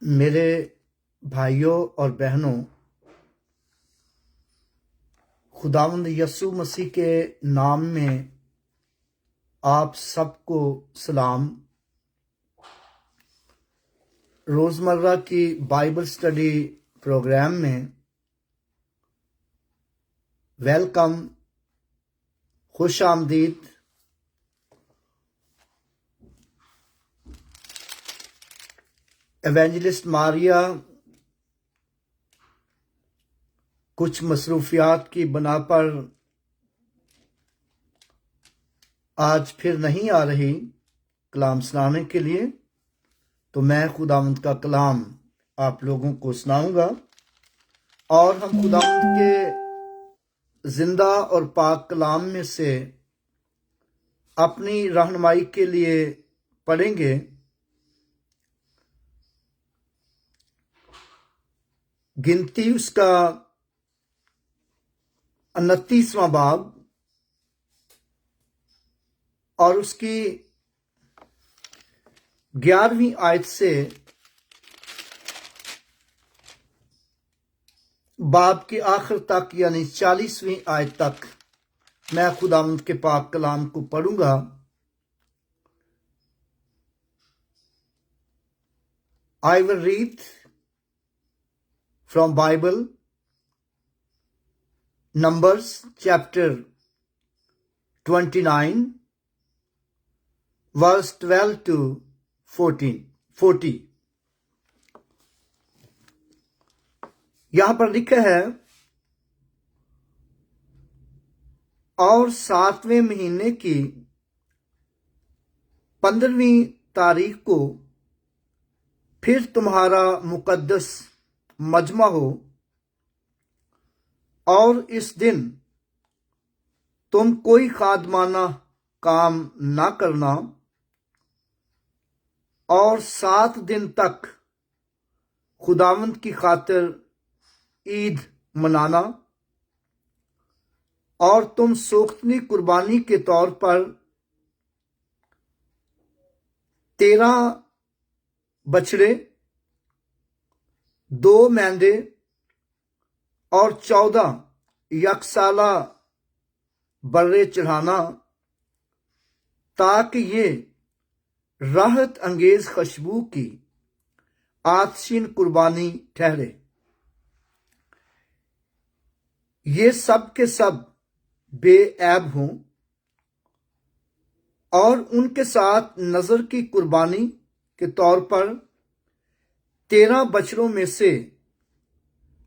میرے بھائیوں اور بہنوں، خداوند یسوع مسیح کے نام میں آپ سب کو سلام۔ روزمرہ کی بائبل سٹڈی پروگرام میں ویلکم، خوش آمدید۔ ایونجلسٹ ماریا کچھ مصروفیات کی بنا پر آج پھر نہیں آ رہی کلام سنانے کے لیے، تو میں خداوند کا کلام آپ لوگوں کو سناؤں گا، اور ہم خداوند کے زندہ اور پاک کلام میں سے اپنی رہنمائی کے لیے پڑھیں گے۔ گنتی اس کا 29واں باب اور اس کی 11ویں آیت سے باب کے آخر تک، یعنی 40ویں آیت تک میں خداوند کے پاک کلام کو پڑھوں گا۔ I will read from Bible, Numbers chapter 29, verse 12 to 40۔ یہاں پر لکھا ہے، اور 7ویں مہینے کی 15ویں تاریخ کو پھر تمہارا مقدس مجمع ہو، اور اس دن تم کوئی خادمانہ کام نہ کرنا، اور 7 دن تک خداوند کی خاطر عید منانا، اور تم سوختنی قربانی کے طور پر 13 بچڑے، 2 مینڈے اور 14 یکسالہ برے چڑھانا، تاکہ یہ راحت انگیز خوشبو کی آتشین قربانی ٹھہرے۔ یہ سب کے سب بے عیب ہوں، اور ان کے ساتھ نذر کی قربانی کے طور پر 13 بچڑوں میں سے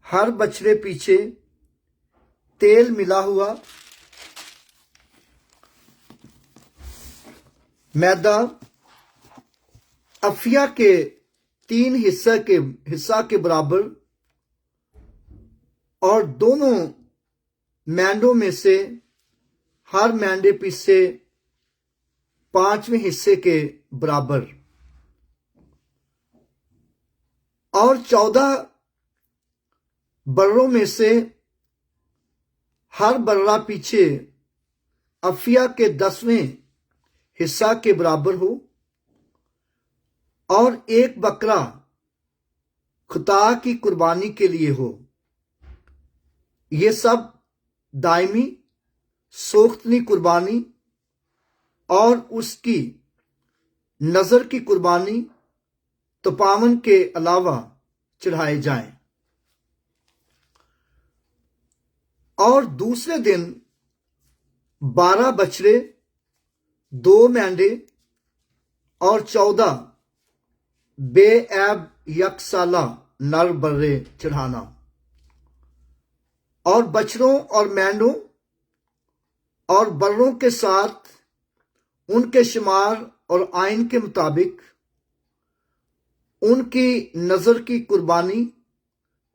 ہر بچڑے پیچھے تیل ملا ہوا میدا افیا کے 3 حصہ کے برابر، اور دونوں مینڈوں میں سے ہر مینڈے پیچھے 5ویں حصے کے برابر، اور 14 بروں میں سے ہر برہ پیچھے افیا کے 10ویں حصہ کے برابر ہو، اور 1 بکرا خطا کی قربانی کے لیے ہو۔ یہ سب دائمی سوختنی قربانی اور اس کی نذر کی قربانی تپاون کے علاوہ چڑھائے جائیں۔ اور دوسرے دن 12 بچڑے، 2 مینڈے اور 14 بے عیب یکسالہ نر برے چڑھانا، اور بچڑوں اور مینڈوں اور بروں کے ساتھ ان کے شمار اور آئین کے مطابق ان کی نذر کی قربانی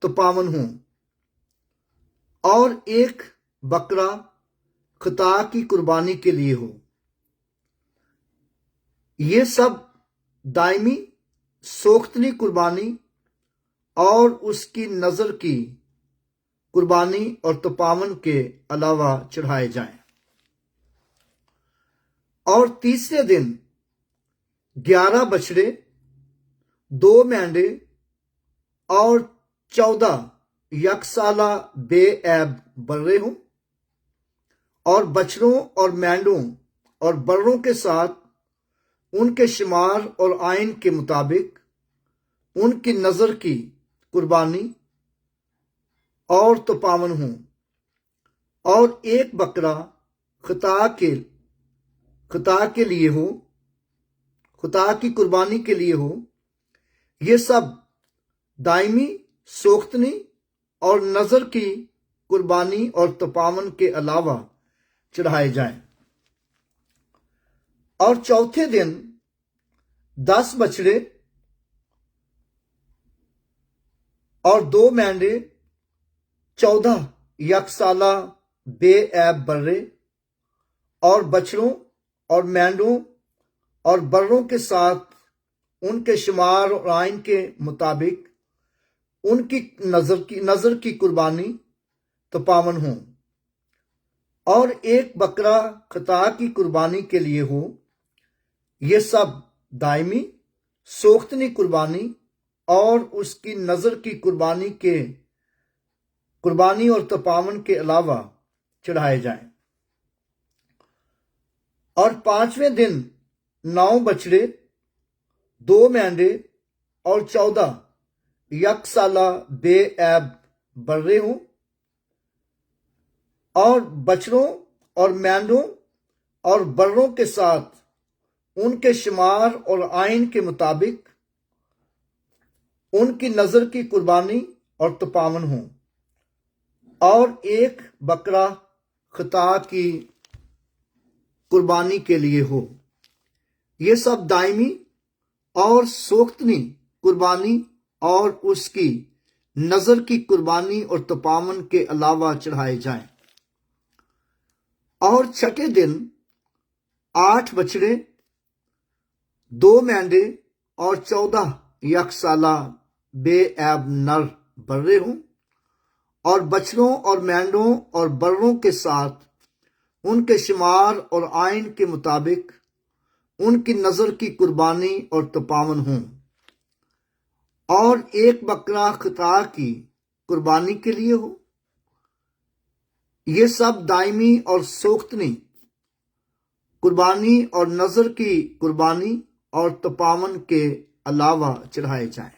تپاون ہوں، اور 1 بکرا خطا کی قربانی کے لیے ہو۔ یہ سب دائمی سوختنی قربانی اور اس کی نذر کی قربانی اور تپاون کے علاوہ چڑھائے جائیں۔ اور تیسرے دن 11 بچڑے، 2 مینڈے اور 14 یک سالہ بے عیب برے ہوں، اور بچڑوں اور مینڈوں اور بروں کے ساتھ ان کے شمار اور آئین کے مطابق ان کی نظر کی قربانی اور تپاون ہوں، اور ایک بکرا خطا کے لیے ہو، خطا کی قربانی کے لیے ہو۔ یہ سب دائمی سوختنی اور نظر کی قربانی اور تپاون کے علاوہ چڑھائے جائیں۔ اور چوتھے دن 10 بچڑے اور 2 مینڈے، 14 یک سالہ بے عیب برے، اور بچڑوں اور مینڈوں اور بروں کے ساتھ ان کے شمار اور آئین کے مطابق ان کی نظر کی قربانی تپاون ہوں، اور ایک بکرا خطا کی قربانی کے لیے ہو۔ یہ سب دائمی سوختنی قربانی اور اس کی نظر کی قربانی اور تپاون کے علاوہ چڑھائے جائیں۔ اور 5ویں دن 9 بچڑے، 2 مینڈے اور 14 یک سالہ بے عیب برے ہوں، اور بچڑوں اور مینڈوں اور بروں کے ساتھ ان کے شمار اور آئین کے مطابق ان کی نظر کی قربانی اور تپاون ہوں، اور ایک بکرا خطا کی قربانی کے لیے ہو۔ یہ سب دائمی اور سوختنی قربانی اور اس کی نظر کی قربانی اور تپاون کے علاوہ چڑھائے جائیں۔ اور چھٹے دن 8 بچڑے، 2 مینڈے اور 14 یک سالہ بے عیب نر برے ہوں، اور بچڑوں اور مینڈوں اور بروں کے ساتھ ان کے شمار اور آئین کے مطابق ان کی نظر کی قربانی اور تپاون ہوں، اور ایک بکرا خطا کی قربانی کے لیے ہو۔ یہ سب دائمی اور سوختنی قربانی اور نظر کی قربانی اور تپاون کے علاوہ چڑھائے جائیں۔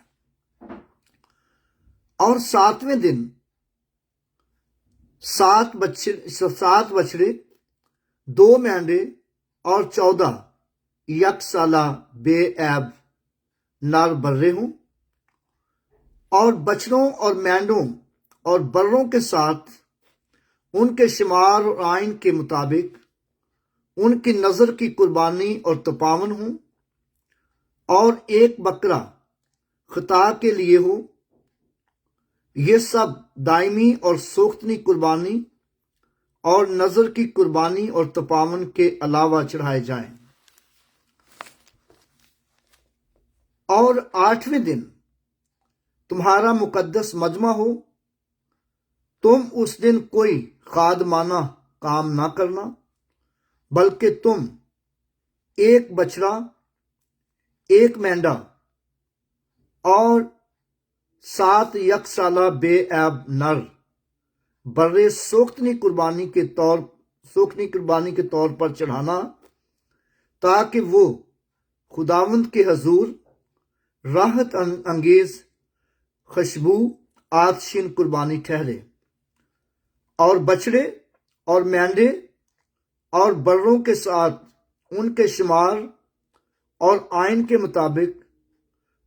اور 7ویں دن 7 بچڑے، 2 مینڈے اور 14 یک سالہ بے عیب نر برے ہوں، اور بچڑوں اور مینڈوں اور بروں کے ساتھ ان کے شمار اور آئین کے مطابق ان کی نظر کی قربانی اور تپاون ہوں، اور ایک بکرا خطا کے لیے ہو۔ یہ سب دائمی اور سوختنی قربانی اور نظر کی قربانی اور تپاون کے علاوہ چڑھائے جائیں۔ اور 8ویں دن تمہارا مقدس مجمع ہو، تم اس دن کوئی خادمانہ کام نہ کرنا، بلکہ تم ایک بچڑا، ایک مینڈا اور 7 یک سالہ بے عیب نر برے سوختنی قربانی کے طور پر چڑھانا، تاکہ وہ خداوند کے حضور راحت انگیز خوشبو آتشین قربانی ٹھہرے۔ اور بچڑے اور مینڈے اور بروں کے ساتھ ان کے شمار اور آئین کے مطابق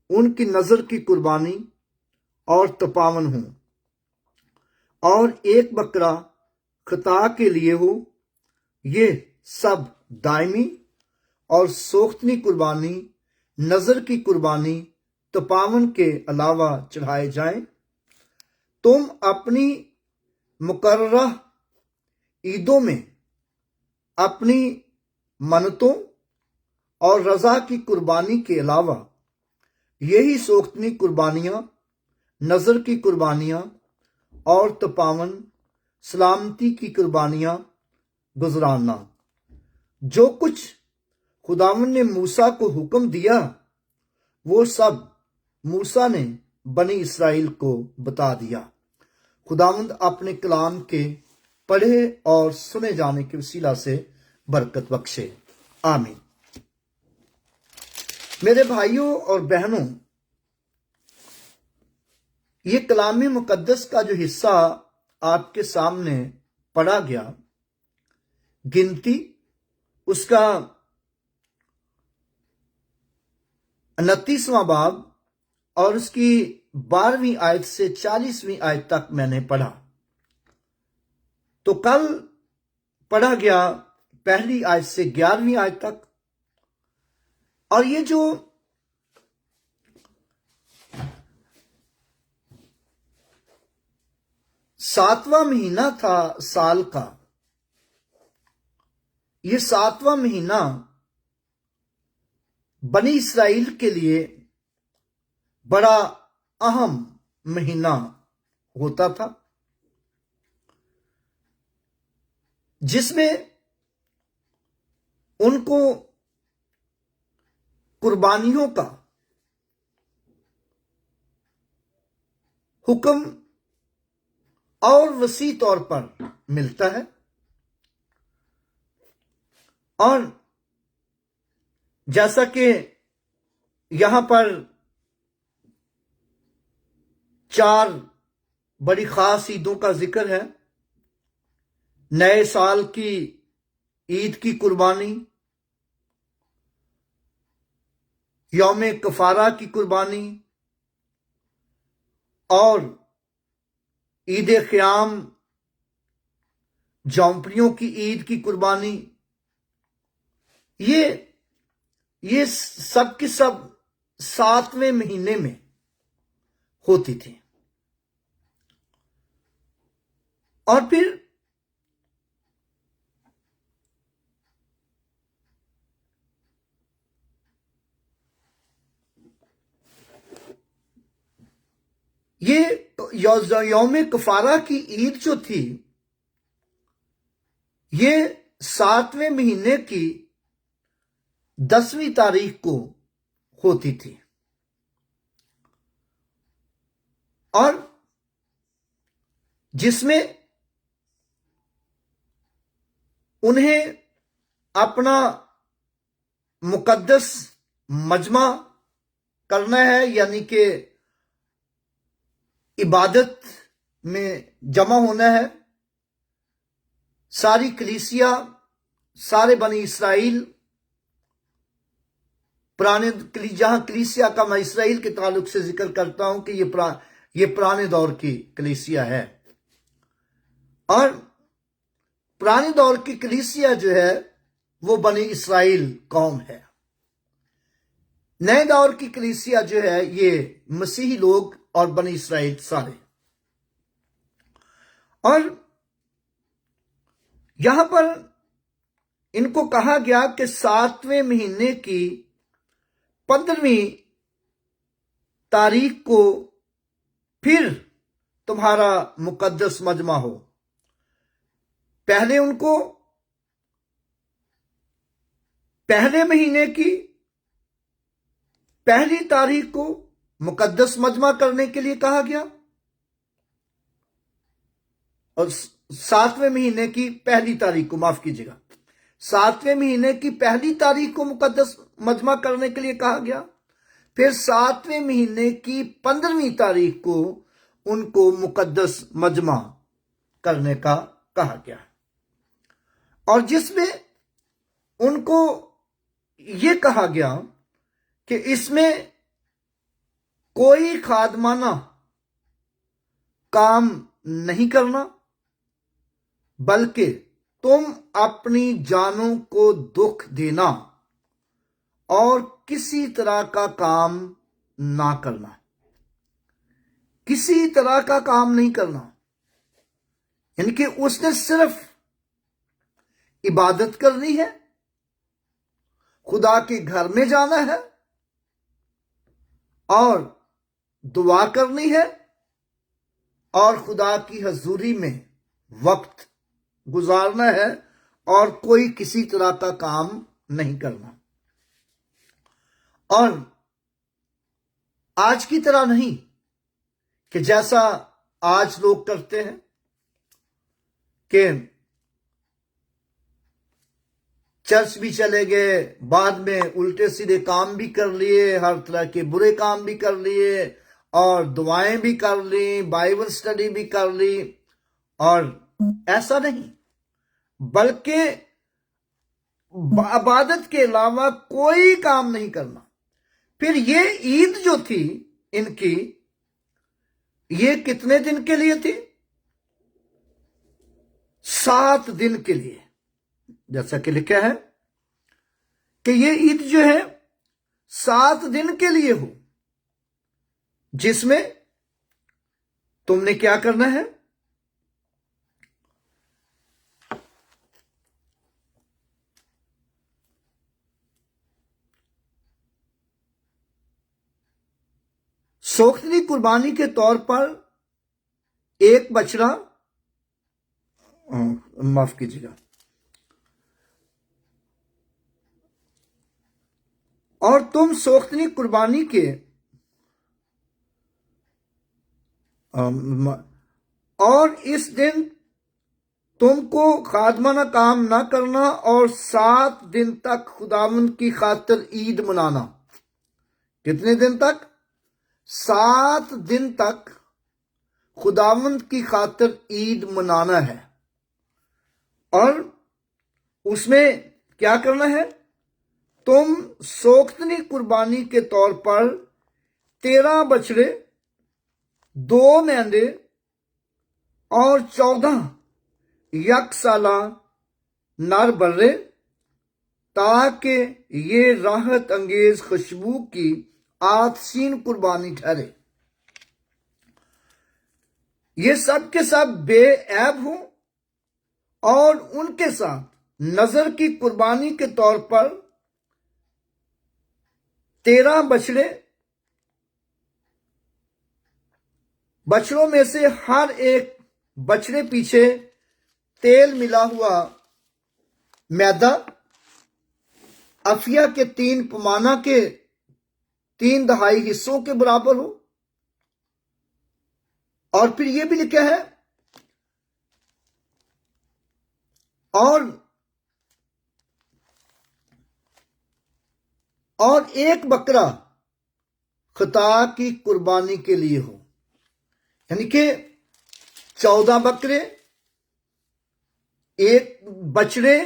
ان کی نظر کی قربانی اور تپاون ہوں، اور ایک بکرا خطا کے لیے ہو۔ یہ سب دائمی اور سوختنی قربانی، نظر کی قربانی، تپاون کے علاوہ چڑھائے جائیں۔ تم اپنی مقررہ عیدوں میں اپنی منتوں اور رضا کی قربانی کے علاوہ یہی سوختنی قربانیاں، نظر کی قربانیاں اور تپاون سلامتی کی قربانیاں گزارنا۔ جو کچھ خداوند نے موسیٰ کو حکم دیا وہ سب موسیٰ نے بنی اسرائیل کو بتا دیا۔ خداوند اپنے کلام کے پڑھے اور سنے جانے کے وسیلہ سے برکت بخشے، آمین۔ میرے بھائیوں اور بہنوں، یہ کلام مقدس کا جو حصہ آپ کے سامنے پڑھا گیا، گنتی اس کا 29واں باب اور اس کی 12ویں آیت سے 40ویں آیت تک میں نے پڑھا۔ تو کل پڑھا گیا پہلی آیت سے 11ویں آیت تک، اور یہ جو ساتواں مہینہ تھا سال کا، یہ ساتواں مہینہ بنی اسرائیل کے لیے بڑا اہم مہینہ ہوتا تھا، جس میں ان کو قربانیوں کا حکم اور وسیع طور پر ملتا ہے، اور جیسا کہ یہاں پر 4 بڑی خاص عیدوں کا ذکر ہے: نئے سال کی عید کی قربانی، یوم کفارہ کی قربانی، اور عید خیام جھونپڑیوں کی عید کی قربانی، یہ سب کی سب 7ویں مہینے میں ہوتی تھی۔ اور پھر یہ یوم کفارہ کی عید جو تھی، یہ 7ویں مہینے کی 10ویں تاریخ کو ہوتی تھی، اور جس میں انہیں اپنا مقدس مجمع کرنا ہے، یعنی کہ عبادت میں جمع ہونا ہے۔ ساری کلیسیا، سارے بنی اسرائیل، جہاں کلیسیا کا میں اسرائیل کے تعلق سے ذکر کرتا ہوں کہ یہ پرانے دور کی کلیسیا ہے، اور پرانے دور کی کلیسیا جو ہے وہ بنی اسرائیل قوم ہے۔ نئے دور کی کلیسیا جو ہے یہ مسیحی لوگ اور بنی اسرائیل سارے۔ اور یہاں پر ان کو کہا گیا کہ 7ویں مہینے کی 15ویں تاریخ کو پھر تمہارا مقدس مجمع ہو۔ پہلے ان کو پہلے مہینے کی پہلی تاریخ کو مقدس مجمع کرنے کے لیے کہا گیا، اور 7ویں مہینے کی پہلی تاریخ کو، معاف کیجیے گا، 7ویں مہینے کی پہلی تاریخ کو مقدس مجمع کرنے کے لیے کہا گیا، پھر 7ویں مہینے کی 15ویں تاریخ کو ان کو مقدس مجمع کرنے کا کہا گیا، اور جس میں ان کو یہ کہا گیا کہ اس میں کوئی خادمانہ کام نہیں کرنا، بلکہ تم اپنی جانوں کو دکھ دینا اور کسی طرح کا کام نہ کرنا، کسی طرح کا کام نہیں کرنا، یعنی کہ اس نے صرف عبادت کرنی ہے، خدا کے گھر میں جانا ہے اور دعا کرنی ہے، اور خدا کی حضوری میں وقت گزارنا ہے، اور کوئی کسی طرح کا کام نہیں کرنا۔ اور آج کی طرح نہیں کہ جیسا آج لوگ کرتے ہیں کہ چرچ بھی چلے گئے، بعد میں الٹے سیدھے کام بھی کر لیے، ہر طرح کے برے کام بھی کر لیے، اور دعائیں بھی کر لی، بائبل سٹڈی بھی کر لی، اور ایسا نہیں، بلکہ عبادت کے علاوہ کوئی کام نہیں کرنا۔ پھر یہ عید جو تھی ان کی، یہ کتنے دن کے لیے تھی؟ 7 دن کے لیے، جیسا کہ لکھا ہے کہ یہ عید جو ہے 7 دن کے لیے ہو، جس میں تم نے کیا کرنا ہے؟ سوختنی قربانی کے طور پر ایک بچڑا، معاف کیجیے گا، اور تم سوختنی قربانی کے اور اس دن تم کو خادمانہ کام نہ کرنا، اور 7 دن تک خداوند کی خاطر عید منانا۔ کتنے دن تک؟ 7 دن تک خداوند کی خاطر عید منانا ہے، اور اس میں کیا کرنا ہے؟ تم سوختنی قربانی کے طور پر 13 بچڑے، 2 مینڈے اور 14 یک سالہ نر برے، تاکہ یہ راحت انگیز خوشبو کی آتشین قربانی ٹھہرے۔ یہ سب کے سب بے عیب ہوں، اور ان کے ساتھ نظر کی قربانی کے طور پر 13 بچڑے، بچڑوں میں سے ہر ایک بچڑے پیچھے تیل ملا ہوا میدا افیا کے 3 پیمانہ کے 3/2 حصوں کے برابر ہو۔ اور پھر یہ بھی لکھا ہے، اور ایک بکرا خطا کی قربانی کے لیے ہو، یعنی کہ 14 بکرے، ایک بچڑے،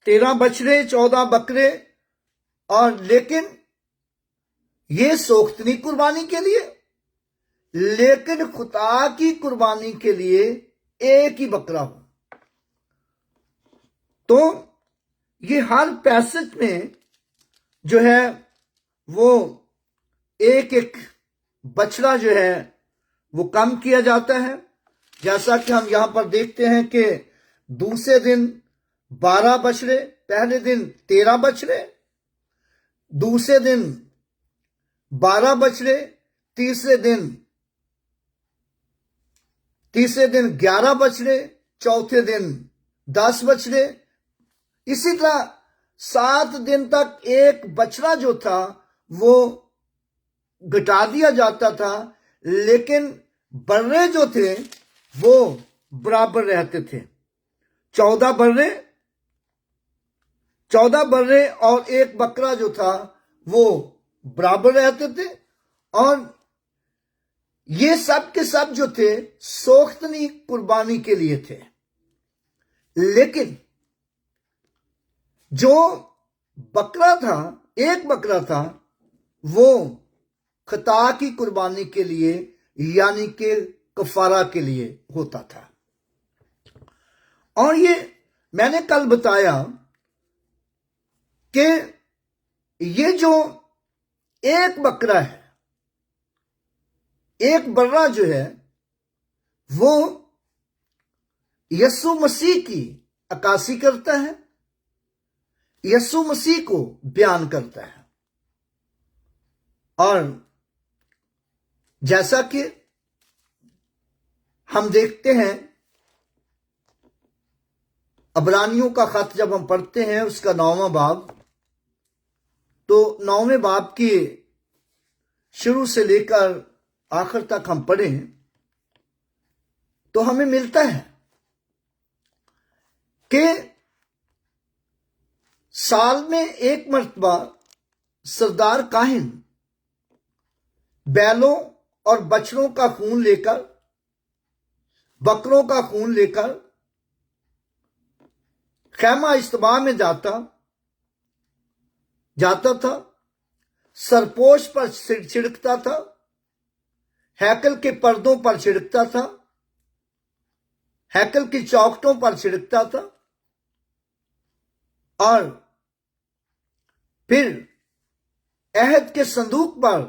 13 بچڑے، 14 بکرے، اور لیکن یہ سوختنی قربانی کے لیے، لیکن خطا کی قربانی کے لیے ایک ہی بکرا ہو۔ تو یہ ہر پیسج میں جو ہے وہ ایک ایک بچڑا جو ہے وہ کم کیا جاتا ہے، جیسا کہ ہم یہاں پر دیکھتے ہیں کہ دوسرے دن 12 بچڑے، پہلے دن 13 بچڑے، دوسرے دن 12 بچڑے، تیسرے دن 11 بچڑے، چوتھے دن 10 بچڑے، اسی طرح 7 دن تک ایک بچڑا جو تھا وہ گھٹا دیا جاتا تھا، لیکن برے جو تھے وہ برابر رہتے تھے۔ 14 برے اور ایک بکرا جو تھا وہ برابر رہتے تھے، اور یہ سب کے سب جو تھے سوختنی قربانی کے لیے تھے۔ لیکن جو بکرا تھا، ایک بکرا تھا، وہ خطا کی قربانی کے لیے، یعنی کہ کفارہ کے لیے ہوتا تھا۔ اور یہ میں نے کل بتایا کہ یہ جو ایک بکرا ہے، ایک برا جو ہے، وہ یسوع مسیح کی عکاسی کرتا ہے، یسوع مسیح کو بیان کرتا ہے۔ اور جیسا کہ ہم دیکھتے ہیں عبرانیوں کا خط جب ہم پڑھتے ہیں اس کا 9واں باب، تو 9ویں باب کی شروع سے لے کر آخر تک ہم پڑھیں تو ہمیں ملتا ہے کہ سال میں ایک مرتبہ سردار کاہن بیلوں اور بچڑوں کا خون لے کر، بکروں کا خون لے کر خیمہ اجتماع میں جاتا تھا، سرپوش پر چھڑکتا تھا، ہیکل کے پردوں پر چھڑکتا تھا، ہیکل کی چوکھٹوں پر چھڑکتا تھا، اور پھر عہد کے صندوق پر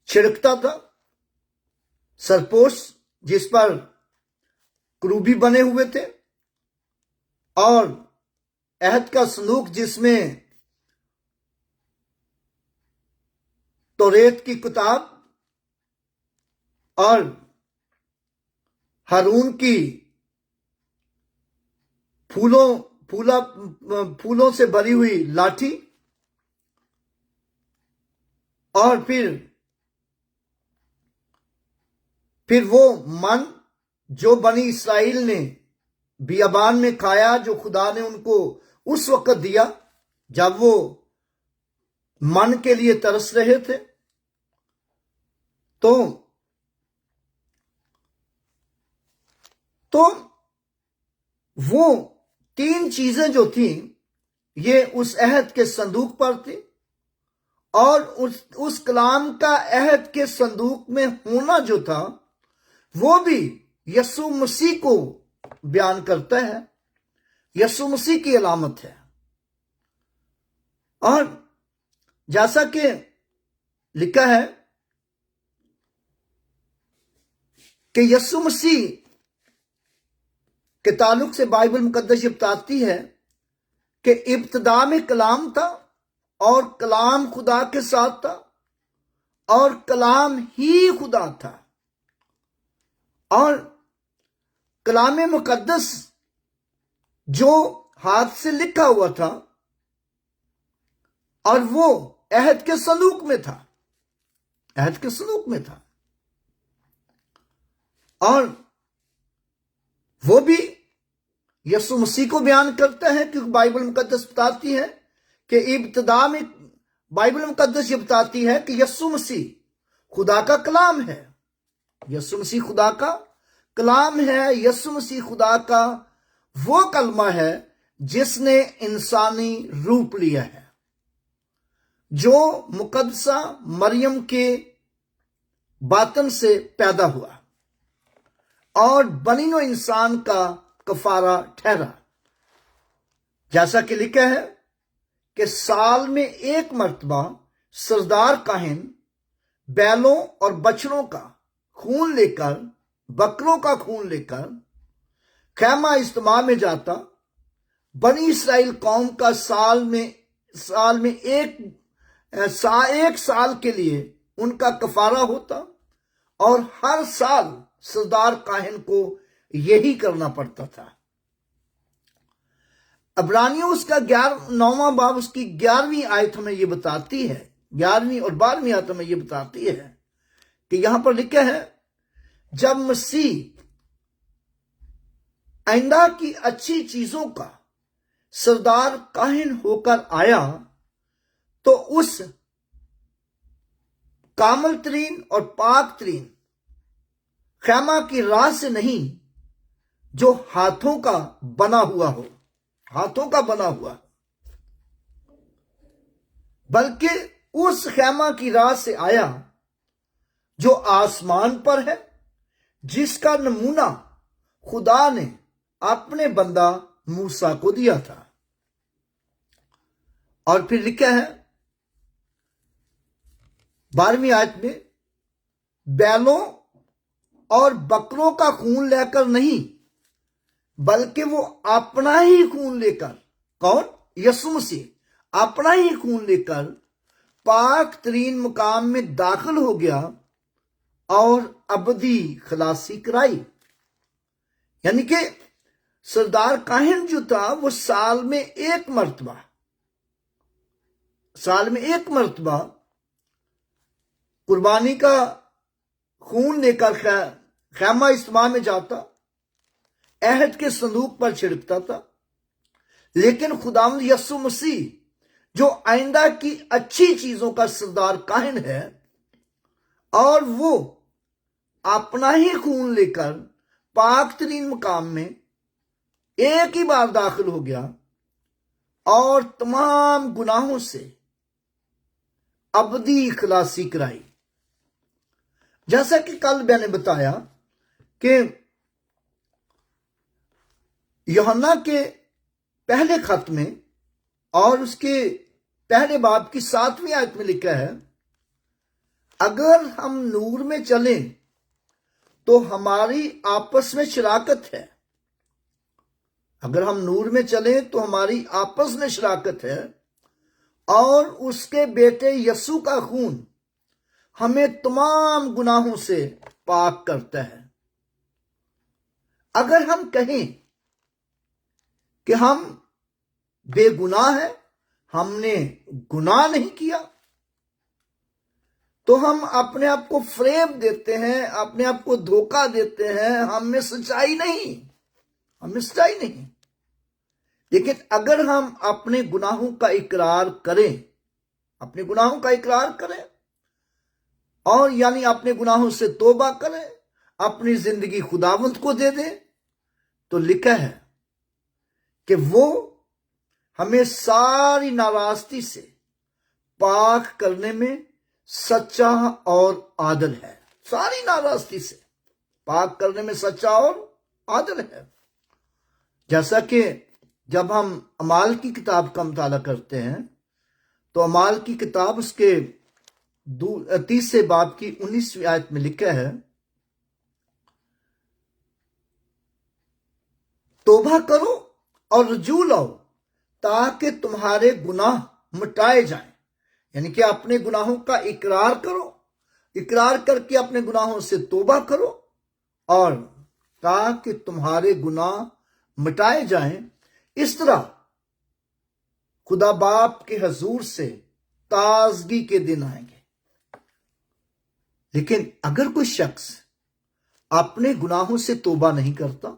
چھڑکتا تھا، سرپوش جس پر کروبی بنے ہوئے تھے، اور عہد کا صندوق جس میں توریت کی کتاب اور ہارون کی پھولوں سے بھری ہوئی لاٹھی، اور پھر وہ من جو بنی اسرائیل نے بیابان میں کھایا، جو خدا نے ان کو اس وقت دیا جب وہ من کے لیے ترس رہے تھے۔ تو وہ 3 چیزیں جو تھیں یہ اس عہد کے صندوق پر تھی، اور اس کلام کا عہد کے صندوق میں ہونا جو تھا وہ بھی یسوع مسیح کو بیان کرتا ہے، یسوع مسیح کی علامت ہے۔ اور جیسا کہ لکھا ہے کہ یسوع مسیح کے تعلق سے بائبل مقدس یہ بتاتی ہے کہ ابتدا میں کلام تھا، اور کلام خدا کے ساتھ تھا، اور کلام ہی خدا تھا، اور کلام مقدس جو ہاتھ سے لکھا ہوا تھا، اور وہ عہد کے صندوق میں تھا، عہد کے صندوق میں تھا، اور وہ بھی یسوع مسیح کو بیان کرتا ہے، کیونکہ بائبل مقدس بتاتی ہے کہ ابتدا میں بائبل مقدس یہ بتاتی ہے کہ یسوع مسیح خدا کا کلام ہے، یسوع مسیح خدا کا کلام ہے، یسوع مسیح خدا کا وہ کلمہ ہے جس نے انسانی روپ لیا ہے، جو مقدسہ مریم کے باطن سے پیدا ہوا اور بنی نوع انسان کا کفارہ ٹھہرا۔ جیسا کہ لکھا ہے کہ سال میں ایک مرتبہ سردار کاہن بیلوں اور بچڑوں کا خون لے کر، بکروں کا خون لے کر خیمہ اجتماع میں جاتا، بنی اسرائیل قوم کا سال میں ایک سال کے لیے ان کا کفارہ ہوتا، اور ہر سال سردار کاہن کو یہی کرنا پڑتا تھا۔ عبرانیوں اس کا 9واں باب اس کی 11ویں آیت ہمیں یہ بتاتی ہے، 11ویں اور 12ویں آیت ہمیں یہ بتاتی ہے کہ یہاں پر لکھا ہے، جب مسیح آئندہ کی اچھی چیزوں کا سردار کاہن ہو کر آیا تو اس کامل ترین اور پاک ترین خیمہ کی راہ سے نہیں جو ہاتھوں کا بنا ہوا ہو، ہاتھوں کا بنا ہوا، بلکہ اس خیمہ کی راہ سے آیا جو آسمان پر ہے، جس کا نمونہ خدا نے اپنے بندہ موسیٰ کو دیا تھا۔ اور پھر لکھا ہے 12ویں آیت میں، بیلوں اور بکروں کا خون لے کر نہیں، بلکہ وہ اپنا ہی خون لے کر، کون؟ یسوع مسیح اپنا ہی خون لے کر پاک ترین مقام میں داخل ہو گیا اور ابدی خلاصی کرائی۔ یعنی کہ سردار کاہن جو تھا وہ سال میں ایک مرتبہ قربانی کا خون لے کر خیمہ اجتماع میں جاتا، عہد کے صندوق پر چھڑکتا تھا، لیکن خداوند یسوع مسیح جو آئندہ کی اچھی چیزوں کا سردار کاہن ہے، اور وہ اپنا ہی خون لے کر پاک ترین مقام میں ایک ہی بار داخل ہو گیا اور تمام گناہوں سے ابدی خلاصی کرائی۔ جیسا کہ کل میں نے بتایا کہ یوحنا کے پہلے خط میں اور اس کے پہلے باب کی 7ویں آیت میں لکھا ہے، اگر ہم نور میں چلیں تو ہماری آپس میں شراکت ہے۔ اگر ہم نور میں چلیں تو ہماری آپس میں شراکت ہے، اور اس کے بیٹے یسوع کا خون ہمیں تمام گناہوں سے پاک کرتا ہے۔ اگر ہم کہیں کہ ہم بے گناہ ہیں، ہم نے گناہ نہیں کیا، تو ہم اپنے آپ کو فریب دیتے ہیں، اپنے آپ کو دھوکہ دیتے ہیں، ہم میں سچائی نہیں، ہم میں سچائی نہیں۔ لیکن اگر ہم اپنے گناہوں کا اقرار کریں، اپنے گناہوں کا اقرار کریں، اور یعنی اپنے گناہوں سے توبہ کریں، اپنی زندگی خداوند کو دے دیں، تو لکھا ہے کہ وہ ہمیں ساری ناراستی سے پاک کرنے میں سچا اور عادل ہے۔ ساری ناراستی سے پاک کرنے میں سچا اور عادل ہے۔ جیسا کہ جب ہم اعمال کی کتاب کا مطالعہ کرتے ہیں تو اعمال کی کتاب اس کے 30 باب کی 19ویں آیت میں لکھا ہے، توبہ کرو اور رجوع لاؤ تاکہ تمہارے گناہ مٹائے جائیں۔ یعنی کہ اپنے گناہوں کا اقرار کرو، اقرار کر کے اپنے گناہوں سے توبہ کرو، اور تاکہ تمہارے گناہ مٹائے جائیں۔ اس طرح خدا باپ کے حضور سے تازگی کے دن آئیں گے۔ لیکن اگر کوئی شخص اپنے گناہوں سے توبہ نہیں کرتا،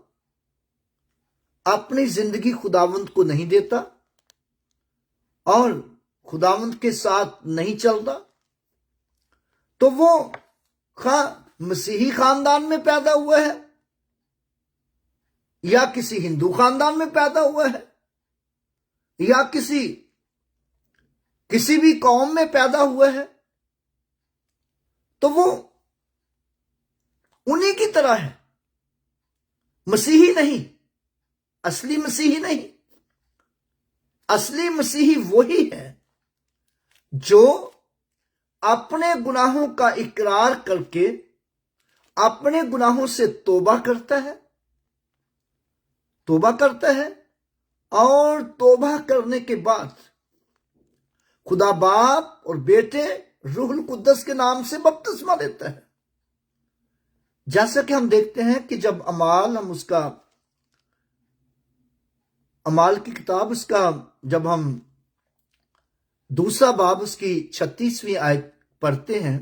اپنی زندگی خداوند کو نہیں دیتا، اور خداوند کے ساتھ نہیں چلتا، تو وہ مسیحی خاندان میں پیدا ہوا ہے یا کسی ہندو خاندان میں پیدا ہوا ہے یا کسی بھی قوم میں پیدا ہوا ہے، تو وہ انہی کی طرح ہے، مسیحی نہیں، اصلی مسیحی نہیں۔ اصلی مسیحی وہی ہے جو اپنے گناہوں کا اقرار کر کے اپنے گناہوں سے توبہ کرتا ہے، اور توبہ کرنے کے بعد خدا باپ اور بیٹے روح القدس کے نام سے بپتسمہ لیتا ہے۔ جیسا کہ ہم دیکھتے ہیں کہ جب اعمال کی کتاب اس کا جب ہم دوسرا باب اس کی 36ویں آیت پڑھتے ہیں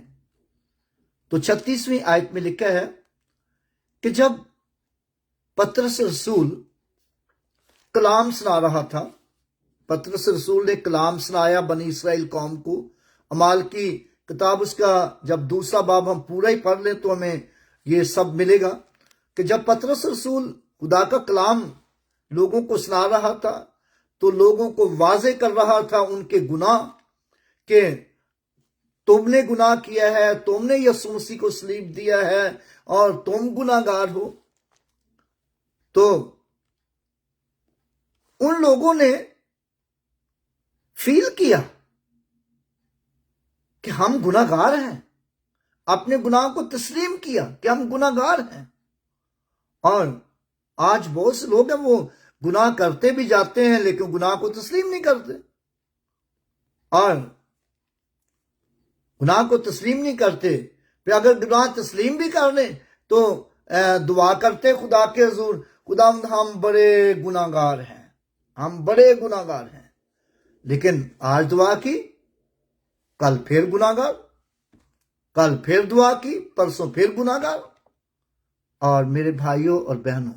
تو 36ویں آیت میں لکھا ہے کہ جب پطرس رسول کلام سنا رہا تھا، پطرس رسول نے کلام سنایا بنی اسرائیل قوم کو۔ اعمال کی کتاب اس کا جب دوسرا باب ہم پورا ہی پڑھ لیں تو ہمیں یہ سب ملے گا کہ جب پطرس رسول خدا کا کلام لوگوں کو سنا رہا تھا تو لوگوں کو واضح کر رہا تھا ان کے گناہ، کہ تم نے گناہ کیا ہے، تم نے یسوع مسیح کو صلیب دیا ہے اور تم گناہ گار ہو۔ تو ان لوگوں نے فیل کیا کہ ہم گناہ گار ہیں، اپنے گناہ کو تسلیم کیا کہ ہم گناہ گار ہیں۔ اور آج بہت سے لوگ ہیں وہ گناہ کرتے بھی جاتے ہیں لیکن گناہ کو تسلیم نہیں کرتے، اور گناہ کو تسلیم نہیں کرتے، پھر اگر گناہ تسلیم بھی کر لیں تو دعا کرتے خدا کے حضور، خدا ہم بڑے گناہ گار ہیں، ہم بڑے گناہ گار ہیں، لیکن آج دعا کی، کل پھر گناہ گار، کل پھر دعا کی، پرسوں پھر گناہگار۔ اور میرے بھائیوں اور بہنوں،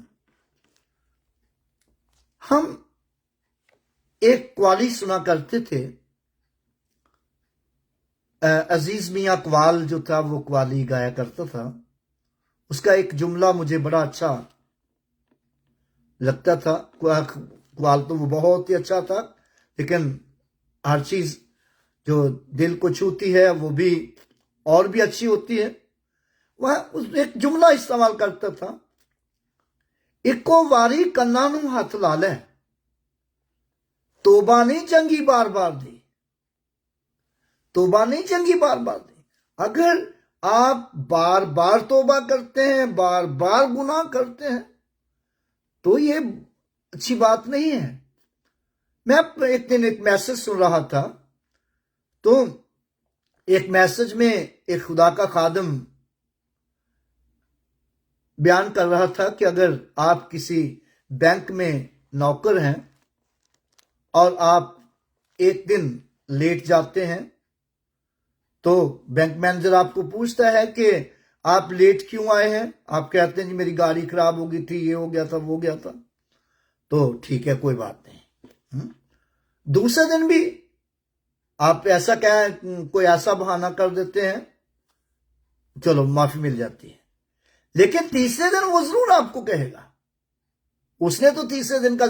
ہم ایک قوالی سنا کرتے تھے، عزیز میاں اقوال جو تھا وہ قوالی گایا کرتا تھا۔ اس کا ایک جملہ مجھے بڑا اچھا لگتا تھا۔ قوال تو وہ بہت ہی اچھا تھا، لیکن ہر چیز جو دل کو چھوتی ہے وہ بھی اور بھی اچھی ہوتی ہے۔ وہ ایک جملہ استعمال کرتا تھا، اکو واری کنا نو ہاتھ لا لے، توبہ نہیں چنگی بار بار دی، توبہ نہیں چنگی بار بار دی۔ اگر آپ بار بار توبہ کرتے ہیں، بار بار گناہ کرتے ہیں، تو یہ اچھی بات نہیں ہے۔ میں ایک دن ایک میسج سن رہا تھا، تو ایک میسج میں ایک خدا کا خادم بیان کر رہا تھا کہ اگر آپ کسی بینک میں نوکر ہیں اور آپ ایک دن لیٹ جاتے ہیں، تو بینک مینیجر آپ کو پوچھتا ہے کہ آپ لیٹ کیوں آئے ہیں؟ آپ کہتے ہیں جی میری گاڑی خراب ہو گئی تھی، یہ ہو گیا تھا، وہ ہو گیا تھا۔ تو ٹھیک ہے، کوئی بات نہیں۔ دوسرے دن بھی آپ ایسا کوئی ایسا بہانہ کر دیتے ہیں، چلو معافی مل جاتی ہے۔ لیکن تیسرے دن وہ ضرور آپ کو کہے گا۔ اس نے تو تیسرے دن کا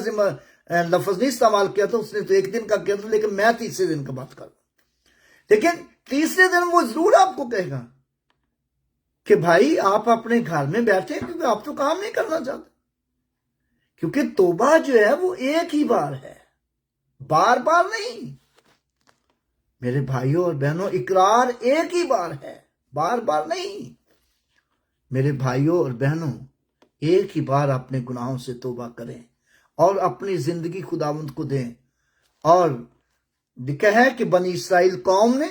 لفظ نہیں استعمال کیا تھا، اس نے تو ایک دن کا کیا تھا، لیکن میں تیسرے دن کا بات کر رہا ہوں۔ لیکن تیسرے دن وہ ضرور آپ کو کہے گا کہ بھائی آپ اپنے گھر میں بیٹھے ہیں، کیونکہ آپ تو کام نہیں کرنا چاہتے۔ کیونکہ توبہ جو ہے وہ ایک ہی بار ہے، بار بار نہیں۔ میرے بھائیوں اور بہنوں، اقرار ایک ہی بار ہے، بار بار نہیں۔ میرے بھائیوں اور بہنوں، ایک ہی بار اپنے گناہوں سے توبہ کریں اور اپنی زندگی خداوند کو دیں۔ اور لکھا ہے کہ بنی اسرائیل قوم نے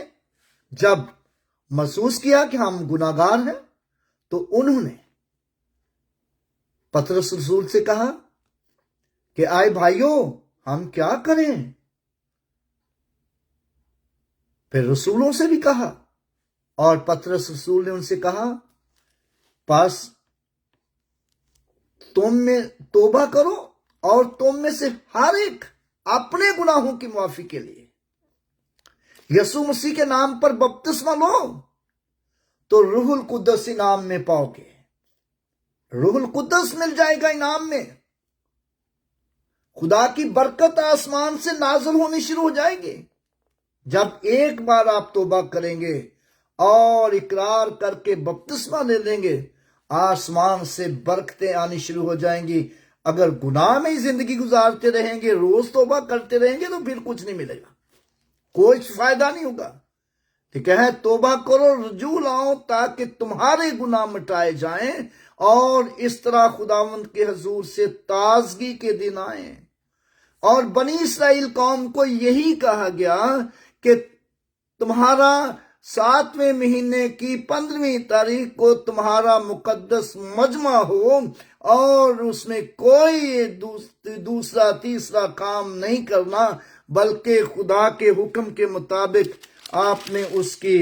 جب محسوس کیا کہ ہم گناہگار ہیں، تو انہوں نے پطرس رسول سے کہا کہ آئے بھائیوں، ہم کیا کریں؟ پھر رسولوں سے بھی کہا، اور پطرس رسول نے ان سے کہا پس تم میں توبہ کرو اور تم میں سے ہر ایک اپنے گناہوں کی معافی کے لیے یسوع مسیح کے نام پر بپتسمہ لو، تو روح القدس انعام میں پاؤ گے۔ روح القدس مل جائے گا انعام میں۔ خدا کی برکت آسمان سے نازل ہونی شروع ہو جائے گی۔ جب ایک بار آپ توبہ کریں گے اور اقرار کر کے بپتسمہ لے لیں گے، آسمان سے برکتیں آنی شروع ہو جائیں گی۔ اگر گناہ میں ہی زندگی گزارتے رہیں گے، روز توبہ کرتے رہیں گے، تو پھر کچھ نہیں ملے گا، کوئی فائدہ نہیں ہوگا۔ ٹھیک ہے، توبہ کرو، رجوع لاؤ، تاکہ تمہارے گناہ مٹائے جائیں اور اس طرح خداوند کے حضور سے تازگی کے دن آئیں۔ اور بنی اسرائیل قوم کو یہی کہا گیا کہ تمہارا 7ویں مہینے کی 15ویں تاریخ کو تمہارا مقدس مجمع ہو، اور اس میں کوئی دوسرا تیسرا کام نہیں کرنا، بلکہ خدا کے حکم کے مطابق آپ نے اس کی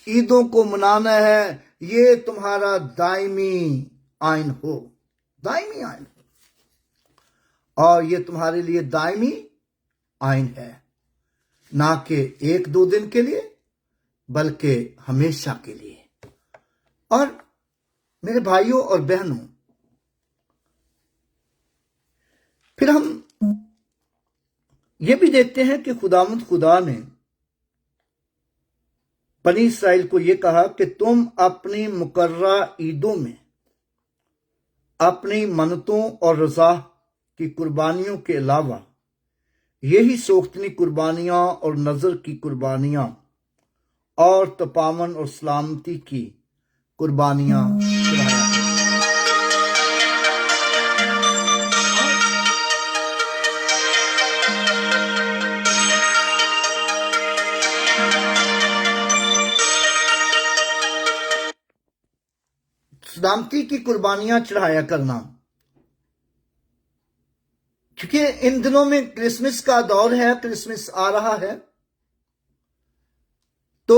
عیدوں کو منانا ہے۔ یہ تمہارا دائمی آئین ہو، دائمی آئین ہو، اور یہ تمہارے لیے دائمی آئین ہے، نہ کہ 1-2 دن کے لیے، بلکہ ہمیشہ کے لیے۔ اور میرے بھائیوں اور بہنوں، پھر ہم یہ بھی دیکھتے ہیں کہ خداوند خدا نے بنی اسرائیل کو یہ کہا کہ تم اپنی مقررہ عیدوں میں اپنی منتوں اور رضا کی قربانیوں کے علاوہ یہی سوختنی قربانیاں اور نظر کی قربانیاں اور تپاون اور سلامتی کی قربانیاں چڑھایا کرو۔ سلامتی کی قربانیاں چڑھایا کرنا، کیونکہ ان دنوں میں کرسمس کا دور ہے، کرسمس آ رہا ہے، تو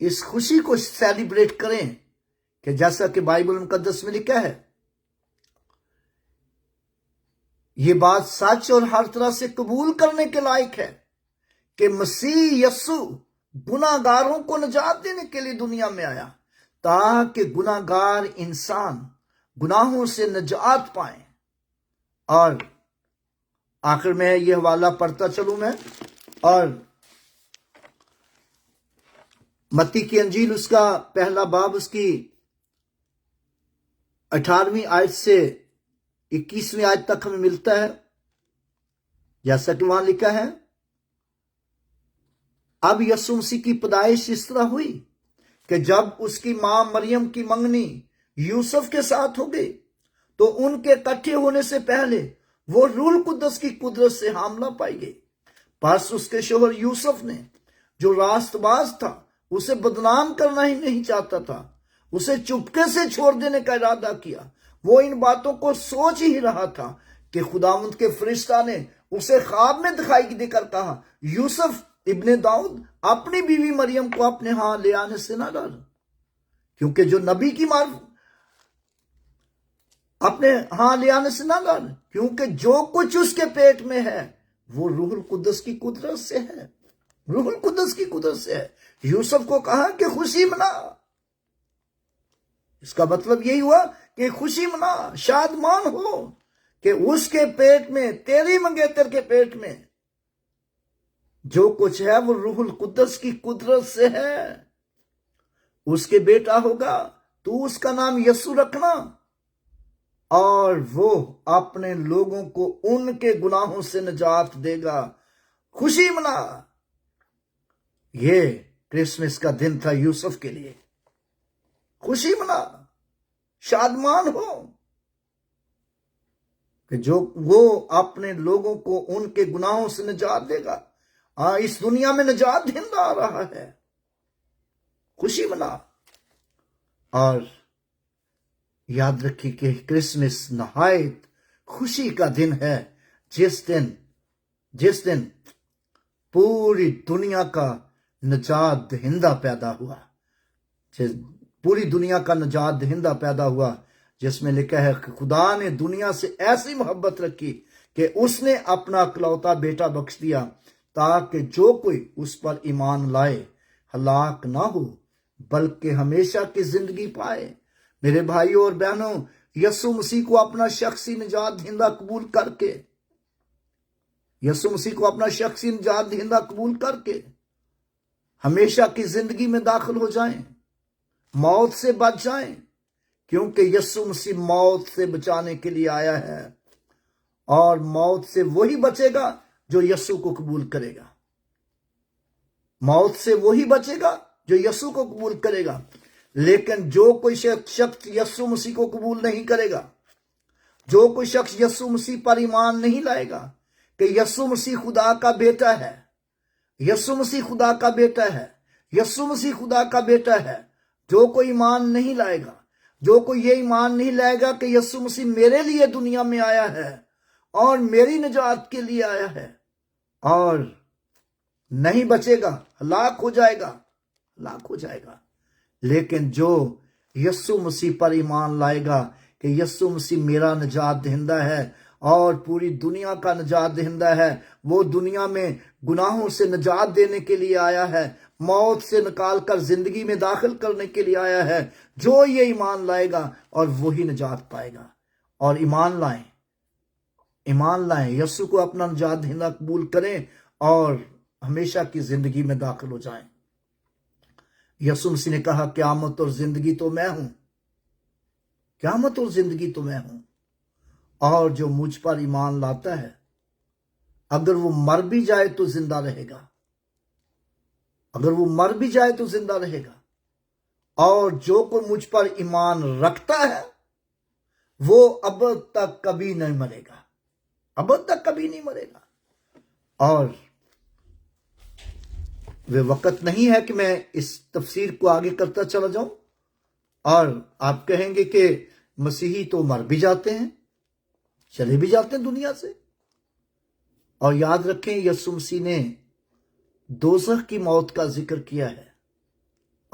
اس خوشی کو سیلیبریٹ کریں کہ جیسا کہ بائبل مقدس میں لکھا ہے، یہ بات سچ اور ہر طرح سے قبول کرنے کے لائق ہے کہ مسیح یسوع گناہ گاروں کو نجات دینے کے لیے دنیا میں آیا تاکہ گناہ گار انسان گناہوں سے نجات پائیں۔ اور آخر میں یہ حوالہ پڑھتا چلوں میں، اور متی کی انجیل اس کا پہلا باب اس کی 18ویں آیت سے 21ویں آیت تک ہمیں ملتا ہے، جیسا کہ وہاں لکھا ہے، اب یسوع مسیح کی پیدائش اس طرح ہوئی کہ جب اس کی ماں مریم کی منگنی یوسف کے ساتھ ہو گئی تو ان کے اکٹھے ہونے سے پہلے وہ روح القدس کی قدرت سے حاملہ پائی گئی۔ پس اس کے شوہر یوسف نے، جو راست باز تھا، اسے بدنام کرنا ہی نہیں چاہتا تھا، اسے چپکے سے چھوڑ دینے کا ارادہ کیا۔ وہ ان باتوں کو سوچ ہی رہا تھا کہ خداوند کے فرشتہ نے اسے خواب میں دکھائی دے کر کہا، یوسف ابن داؤد، اپنی بیوی مریم کو اپنے ہاں لے آنے سے نہ ڈر، کیونکہ جو نبی کی اپنے ہاں لے آنے سے نہ ڈر، کیونکہ جو کچھ اس کے پیٹ میں ہے وہ روح القدس کی قدرت سے ہے، روح القدس کی قدرت سے ہے۔ یوسف کو کہا کہ خوشی منا، اس کا مطلب یہی ہوا کہ خوشی منا، شادمان ہو کہ اس کے پیٹ میں، تیری منگیتر کے پیٹ میں جو کچھ ہے وہ روح القدس کی قدرت سے ہے۔ اس کے بیٹا ہوگا، تو اس کا نام یسوع رکھنا، اور وہ اپنے لوگوں کو ان کے گناہوں سے نجات دے گا۔ خوشی منا۔ یہ کرسمس کا دن تھا یوسف کے لیے۔ خوشی منا، شادمان ہو کہ جو وہ اپنے لوگوں کو ان کے گناہوں سے نجات دے گا۔ اس دنیا میں نجات دہندہ آ رہا ہے، خوشی منا۔ اور یاد رکھیے کہ کرسمس نہایت خوشی کا دن ہے، جس دن پوری دنیا کا نجات دہندہ پیدا ہوا، پوری دنیا کا نجات دہندہ پیدا ہوا، جس میں لکھا ہے کہ خدا نے دنیا سے ایسی محبت رکھی کہ اس نے اپنا اکلوتا بیٹا بخش دیا تاکہ جو کوئی اس پر ایمان لائے ہلاک نہ ہو بلکہ ہمیشہ کی زندگی پائے۔ میرے بھائیوں اور بہنوں، یسوع مسیح کو اپنا شخصی نجات دہندہ قبول کر کے، یسوع مسیح کو اپنا شخصی نجات دہندہ قبول کر کے ہمیشہ کی زندگی میں داخل ہو جائیں، موت سے بچ جائیں، کیونکہ یسوع مسیح موت سے بچانے کے لیے آیا ہے، اور موت سے وہی بچے گا جو یسوع کو قبول کرے گا۔ موت سے وہی بچے گا جو یسوع کو قبول کرے گا۔ لیکن جو کوئی شخص یسوع مسیح کو قبول نہیں کرے گا، جو کوئی شخص یسوع مسیح پر ایمان نہیں لائے گا کہ یسوع مسیح خدا کا بیٹا ہے، یسوع مسیح خدا کا بیٹا ہے، یسوع مسیح خدا کا بیٹا ہے، جو کوئی ایمان نہیں لائے گا، جو کوئی یہ ایمان نہیں لائے گا کہ یسوع مسیح میرے لیے دنیا میں آیا ہے اور میری نجات کے لیے آیا ہے، اور نہیں بچے گا، ہلاک ہو جائے گا، ہلاک ہو جائے گا۔ لیکن جو یسوع مسیح پر ایمان لائے گا کہ یسوع مسیح میرا نجات دہندہ ہے اور پوری دنیا کا نجات دہندہ ہے، وہ دنیا میں گناہوں سے نجات دینے کے لیے آیا ہے، موت سے نکال کر زندگی میں داخل کرنے کے لیے آیا ہے، جو یہ ایمان لائے گا اور وہی نجات پائے گا۔ اور ایمان لائیں، یسوع کو اپنا نجات دہندہ قبول کریں اور ہمیشہ کی زندگی میں داخل ہو جائیں۔ یسوع مسیح نے کہا، قیامت اور زندگی تو میں ہوں، قیامت اور زندگی تو میں ہوں، اور جو مجھ پر ایمان لاتا ہے اگر وہ مر بھی جائے تو زندہ رہے گا، اگر وہ مر بھی جائے تو زندہ رہے گا، اور جو کوئی مجھ پر ایمان رکھتا ہے وہ ابد تک کبھی نہیں مرے گا، ابد تک کبھی نہیں مرے گا۔ اور وہ وقت نہیں ہے کہ میں اس تفسیر کو آگے کرتا چلا جاؤں، اور آپ کہیں گے کہ مسیحی تو مر بھی جاتے ہیں، چلے بھی جاتے ہیں دنیا سے۔ اور یاد رکھیں، یسوع مسیح نے دوزخ کی موت کا ذکر کیا ہے،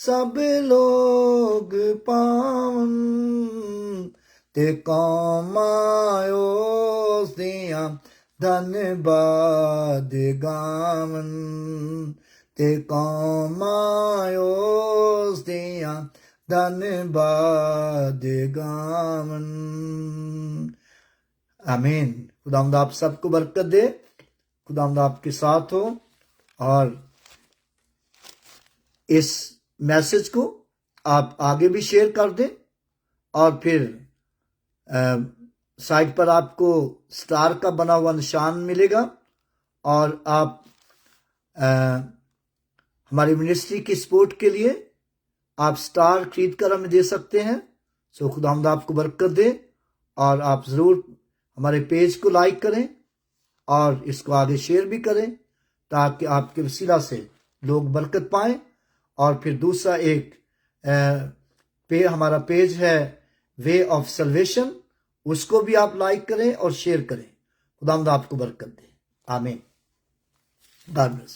سب لوگ پاون تے قوم آیوس دیاں دھن باد گاون تے قوم آیوس دیاں دھن باد گاون. آمین. خداوند آپ سب کو برکت دے. خداوند آپ کے ساتھ ہو اور اس میسج کو آپ آگے بھی شیئر کر دیں. اور پھر سائٹ پر آپ کو سٹار کا بنا ہوا نشان ملے گا اور آپ ہماری منسٹری کی سپورٹ کے لیے آپ سٹار خرید کر ہمیں دے سکتے ہیں. سو خداوند آپ کو برکت دے اور آپ ضرور ہمارے پیج کو لائک کریں اور اس کو آگے شیئر بھی کریں تاکہ آپ کے وسیلہ سے لوگ برکت پائیں. اور پھر دوسرا ایک ہمارا پیج ہے وے آف سلویشن، اس کو بھی آپ لائک کریں اور شیئر کریں. خداوند آپ کو برکت دے. آمین. God bless.